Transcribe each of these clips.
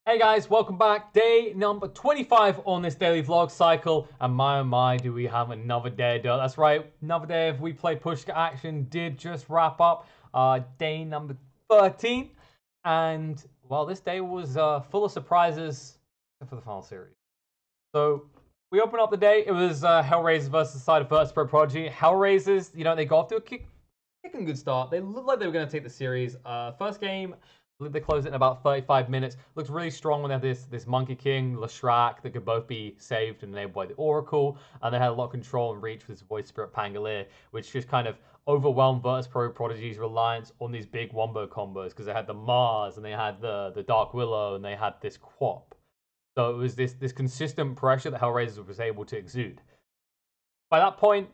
Hey guys, welcome back. Day number 25 on this daily vlog cycle. And my oh my, do we have another day of Dota. That's right, another day of WePlay Pushka action did just wrap up. Day number 13. And, well, this day was full of surprises for the final series. So, we opened up the day. It was HellRaises versus the side of VP.Prodigy. HellRaises, they got off to a kicking good start. They looked like they were going to take the series. First game, they closed it in about 35 minutes. Looks really strong when they have this Monkey King, Lashrak, that could both be saved and enabled by the Oracle. And they had a lot of control and reach with this Void Spirit Pangolier, which just kind of overwhelmed VP.Prodigy's reliance on these big wombo combos because they had the Mars and they had the Dark Willow and they had this Quap. So it was this consistent pressure that HellRaises was able to exude. By that point,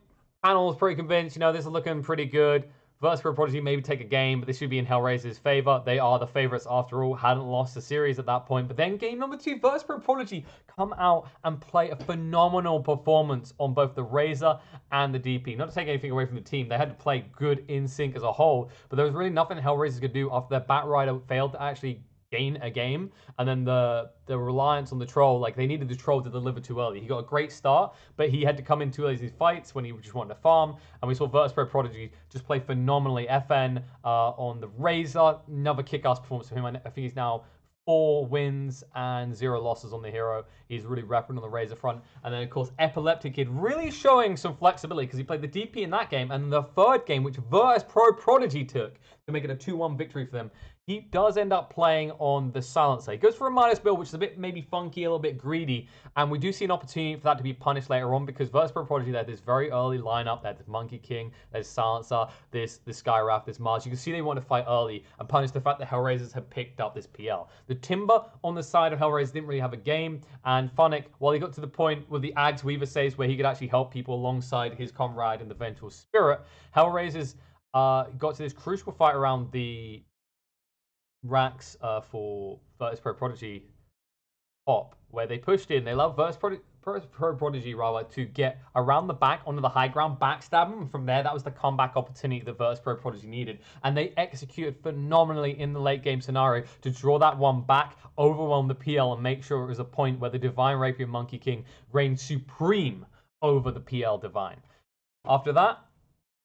panel was pretty convinced, this is looking pretty good. VP.Prodigy maybe take a game, but this should be in HellRaises' favor. They are the favorites after all, hadn't lost the series at that point. But then game number 2, VP.Prodigy come out and play a phenomenal performance on both the Razor and the DP. Not to take anything away from the team, they had to play good in sync as a whole, but there was really nothing HellRaises could do after their Batrider failed to actually gain a game, and then the reliance on the troll, like they needed the troll to deliver too early. He got a great start, but he had to come in too early in these fights when he just wanted to farm, and we saw VP.Prodigy just play phenomenally. FN on the Razor, another kick-ass performance for him. I think he's now 4 wins and 0 losses on the hero. He's really repping on the Razor front. And then, of course, Epileptic Kid really showing some flexibility because he played the DP in that game. And the third game, which VP.Prodigy took to make it a 2-1 victory for them, he does end up playing on the Silencer. He goes for a minus build, which is a bit maybe funky, a little bit greedy. And we do see an opportunity for that to be punished later on because VP.Prodigy, they had this very early lineup. They had this Monkey King, there's Silencer, this Skywrath, this Mars. You can see they want to fight early and punish the fact that HellRaises had picked up this PL. The Timber on the side of HellRaises didn't really have a game. And Funnick, while he got to the point with the Ags Weaver saves where he could actually help people alongside his comrade in the Vengeful Spirit, HellRaises got to this crucial fight around the racks for VP.Prodigy top, where they pushed in. They love VP.Prodigy rather to get around the back onto the high ground, backstab him, and from there that was the comeback opportunity that VP.Prodigy needed, and they executed phenomenally in the late game scenario to draw that one back, overwhelm the PL, and make sure it was a point where the Divine Rapier Monkey King reigned supreme over the PL Divine. After that,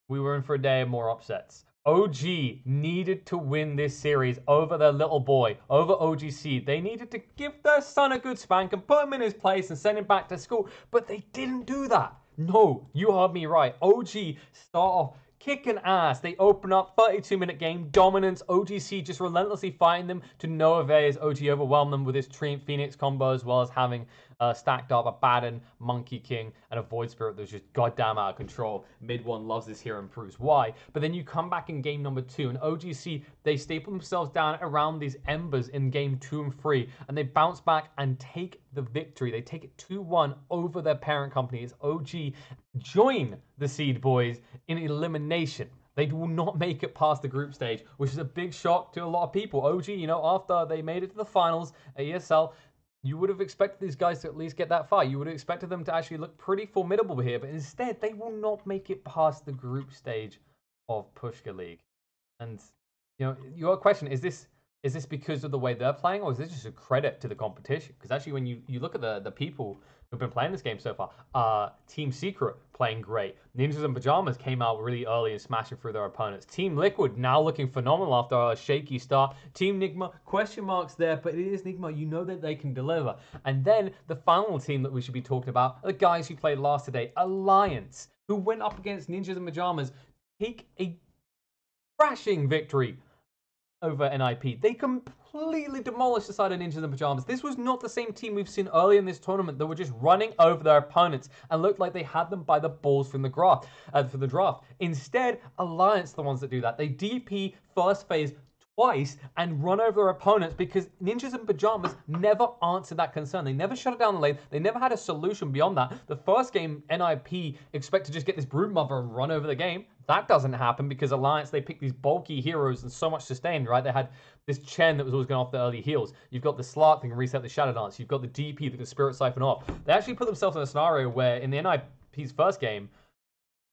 we were in for a day of more upsets. OG needed to win this series over their little boy, over OG.Seed. They needed to give their son a good spank and put him in his place and send him back to school, but they didn't do that. No, you heard me right. OG start off kicking ass. They open up 32-minute game dominance. OG.Seed just relentlessly fighting them to no avail as OG overwhelmed them with his Treant Phoenix combo, as well as having stacked up a Baden, Monkey King, and a Void Spirit that was just goddamn out of control. Mid one loves this hero and proves why. But then you come back in game number 2, and OG.Seed, they staple themselves down around these embers in game 2 and 3, and they bounce back and take the victory. They take it 2-1 over their parent company as OG join the Seed Boys in elimination. They will not make it past the group stage, which is a big shock to a lot of people. OG, after they made it to the finals at ESL, you would have expected these guys to at least get that far. You would have expected them to actually look pretty formidable here, but instead, they will not make it past the group stage of Pushka League. And, your question, is this because of the way they're playing, or is this just a credit to the competition? Because actually, when you look at the people who've been playing this game so far, Team Secret playing great. Ninjas in Pajamas came out really early and smashing through their opponents. Team Liquid now looking phenomenal after a shaky start. Team Enigma, question marks there, but it is Enigma. You know that they can deliver. And then the final team that we should be talking about are the guys who played last today, Alliance, who went up against Ninjas in Pajamas, take a crashing victory over NIP. They completely demolished the side of Ninjas in Pajamas. This was not the same team we've seen earlier in this tournament that were just running over their opponents and looked like they had them by the balls from the draft. Instead, Alliance are the ones that do that. They DP first phase twice and run over their opponents because Ninjas in Pajamas never answered that concern. They never shut it down the lane. They never had a solution beyond that. The first game, NIP expect to just get this Broodmother and run over the game. That doesn't happen because Alliance, they pick these bulky heroes and so much sustain, right? They had this Chen that was always going off the early heals. You've got the Slark that can reset the Shadow Dance. You've got the DP that can Spirit Siphon off. They actually put themselves in a scenario where in the NIP's first game,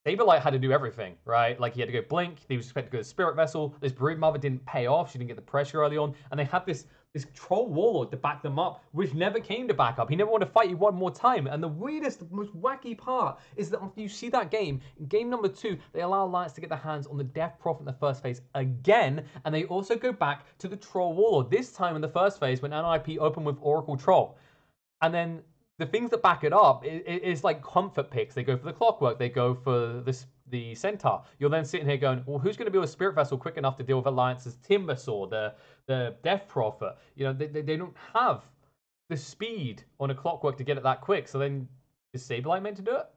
Saberlight had to do everything, right? Like, he had to go Blink, he was expected to go to Spirit Vessel. This Broodmother didn't pay off. She didn't get the pressure early on. And they had this this troll warlord to back them up, which never came to back up. He never wanted to fight you one more time. And the weirdest, most wacky part is that after you see that game, in game number 2, they allow Alliance to get their hands on the Death Prophet in the first phase again, and they also go back to the troll warlord. This time in the first phase when NIP opened with Oracle Troll. And then the things that back it up is like comfort picks. They go for the Clockwork. They go for the Centaur. You're then sitting here going, well, who's going to build a Spirit Vessel quick enough to deal with Alliance's Timber Sword, the Death Prophet? You know, they don't have the speed on a Clockwork to get it that quick. So then is Sableye meant to do it?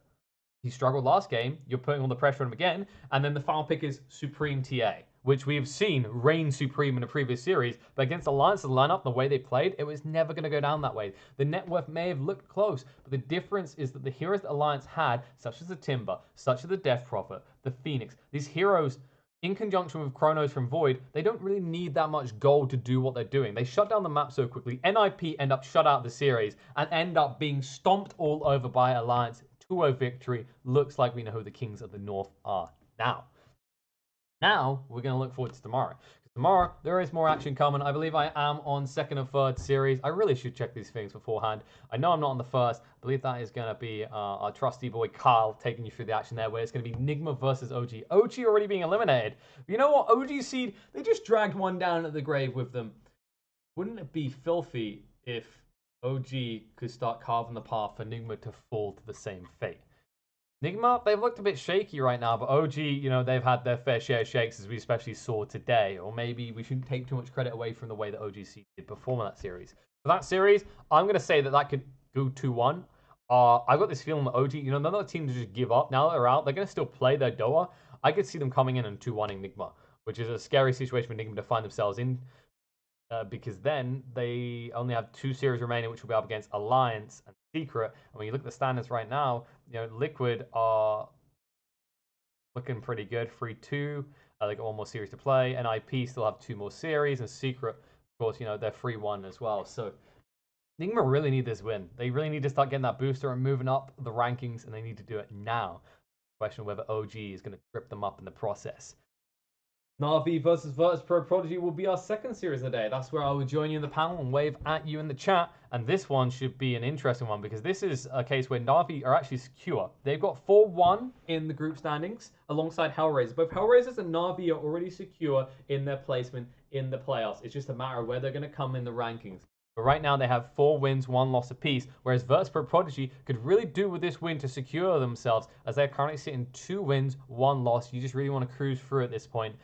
He struggled last game. You're putting all the pressure on him again. And then the final pick is Supreme TA, which we have seen reign supreme in a previous series. But against Alliance's lineup, the way they played, it was never going to go down that way. The net worth may have looked close, but the difference is that the heroes that Alliance had, such as the Timber, such as the Death Prophet, the Phoenix, these heroes, in conjunction with Chronos from Void, they don't really need that much gold to do what they're doing. They shut down the map so quickly. NIP end up shut out the series and end up being stomped all over by Alliance. 2-0 victory. Looks like we know who the Kings of the North are now. Now, we're going to look forward to tomorrow. Tomorrow, there is more action coming. I believe I am on second and third series. I really should check these things beforehand. I know I'm not on the first. I believe that is going to be our trusty boy Kyle taking you through the action there, where it's going to be Enigma versus OG. OG already being eliminated. But you know what? OG.Seed, they just dragged one down at the grave with them. Wouldn't it be filthy if OG could start carving the path for Enigma to fall to the same fate? Enigma, they've looked a bit shaky right now, but OG, you know, they've had their fair share of shakes, as we especially saw today. Or maybe we shouldn't take too much credit away from the way that OG.Seed did perform in that series. For that series, I'm going to say that that could go 2-1. I've got this feeling that OG, you know, none of the teams just give up. Now that they're out, they're going to still play their Dota. I could see them coming in and 2-1 Enigma, which is a scary situation for Enigma to find themselves in. Because then they only have 2 series remaining, which will be up against Alliance and Secret. And when you look at the standings right now, you know, Liquid are looking pretty good, 3-2. They got 1 more series to play. NIP still have 2 more series, and Secret, of course, you know, they're 3-1 as well. So Enigma really need this win. They really need to start getting that booster and moving up the rankings, and they need to do it now. Question whether OG is going to trip them up in the process. Navi versus VP.Prodigy will be our second series of the day. That's where I will join you in the panel and wave at you in the chat. And this one should be an interesting one because this is a case where Navi are actually secure. They've got 4-1 in the group standings alongside HellRaises. Both HellRaises and Navi are already secure in their placement in the playoffs. It's just a matter of where they're going to come in the rankings. But right now they have 4 wins, 1 loss apiece, whereas VP.Prodigy could really do with this win to secure themselves as they're currently sitting 2 wins, 1 loss. You just really want to cruise through at this point.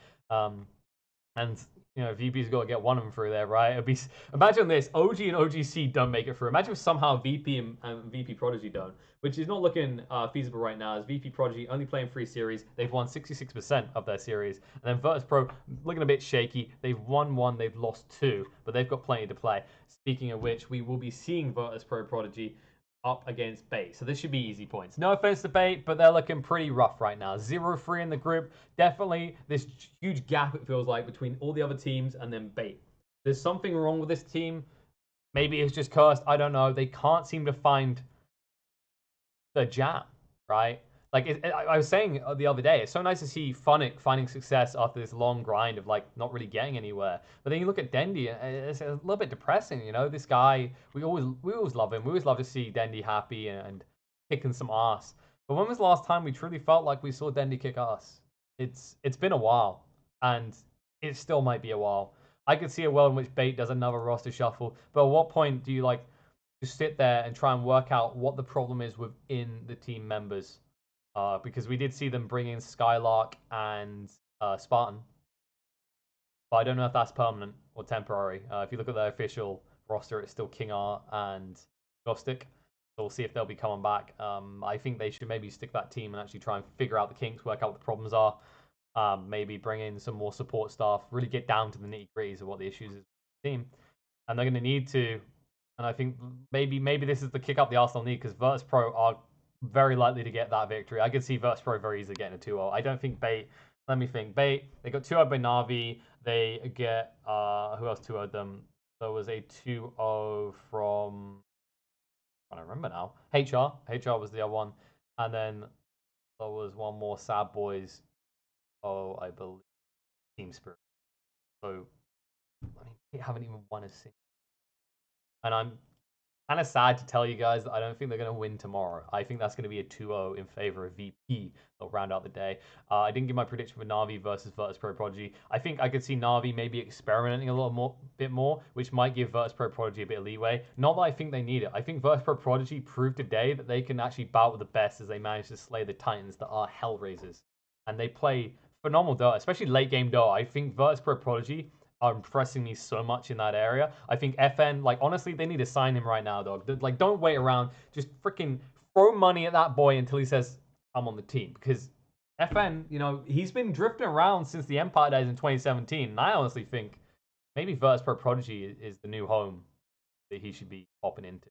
And you know, VP's got to get one of them through there, right? It'd be, imagine this: OG and OG.Seed don't make it through. Imagine if somehow VP and VP.Prodigy don't, which is not looking feasible right now. As VP.Prodigy only playing 3 series, they've won 66% of their series, and then Virtus.Pro looking a bit shaky. They've won 1, they've lost 2, but they've got plenty to play. Speaking of which, we will be seeing Virtus.Pro-Prodigy up against Bait. So this should be easy points. No offense to Bait, but they're looking pretty rough right now. 0-3 in the group. Definitely this huge gap, it feels like, between all the other teams and then Bait. There's something wrong with this team. Maybe it's just cursed. I don't know. They can't seem to find the jam, right? Like I was saying the other day, it's so nice to see Funnick finding success after this long grind of like not really getting anywhere. But then you look at Dendi, it's a little bit depressing, you know. This guy, we always love him. We always love to see Dendi happy and kicking some ass. But when was the last time we truly felt like we saw Dendi kick ass? It's been a while, and it still might be a while. I could see a world in which Bait does another roster shuffle, but at what point do you like just sit there and try and work out what the problem is within the team members? Because we did see them bring in Skylark and Spartan. But I don't know if that's permanent or temporary. If you look at their official roster, it's still King Art and Ghostic. So we'll see if they'll be coming back. I think they should maybe stick that team and actually try and figure out the kinks, work out what the problems are. Maybe bring in some more support staff, really get down to the nitty-gritties of what the issues is with the team. And they're going to need to. And I think maybe this is the kick up the Arsenal need, because Virtus.Pro are very likely to get that victory. I could see Virtus.Pro very easily getting a 2-0. I don't think Bait. Let me think. Bait, they got 2-0 by Navi. They get who else 2-0'd them? There was a 2-0 from, I don't remember now. HR was the other one, and then there was one more Sad Boys. Oh, I believe Team Spirit. So I mean, they haven't even won a single And I'm kind of sad to tell you guys that I don't think they're going to win tomorrow. I think that's going to be a 2-0 in favor of VP. They'll round out the day. I didn't give my prediction for Navi versus VP.Prodigy. I think I could see Navi maybe experimenting a little bit more, which might give VP.Prodigy a bit of leeway. Not that I think they need it. I think VP.Prodigy proved today that they can actually bout with the best as they managed to slay the Titans that are HellRaises. And they play phenomenal Dota, especially late game Dota. I think VP.Prodigy are impressing me so much in that area. I think FN, like, honestly, they need to sign him right now, dog. Like, don't wait around. Just freaking throw money at that boy until he says, I'm on the team. Because FN, you know, he's been drifting around since the Empire days in 2017. And I honestly think maybe VP.Prodigy is the new home that he should be popping into.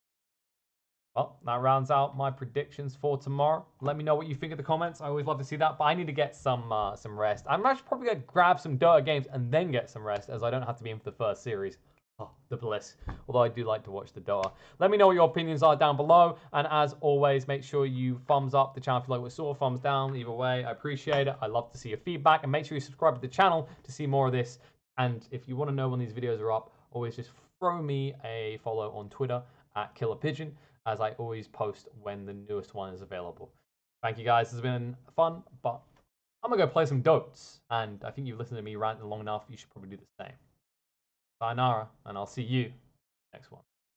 Well, that rounds out my predictions for tomorrow. Let me know what you think in the comments. I always love to see that, but I need to get some rest. I'm actually probably going to grab some Dota games and then get some rest, as I don't have to be in for the first series. Oh, the bliss. Although I do like to watch the Dota. Let me know what your opinions are down below, and as always, make sure you thumbs up the channel if you like what you saw, thumbs down, either way. I appreciate it. I love to see your feedback, and make sure you subscribe to the channel to see more of this. And if you want to know when these videos are up, always just throw me a follow on Twitter at KillerPigeon, as I always post when the newest one is available. Thank you guys, this has been fun, but I'm gonna go play some Dotes, and I think you've listened to me ranting long enough, you should probably do the same. Sayonara, and I'll see you next one.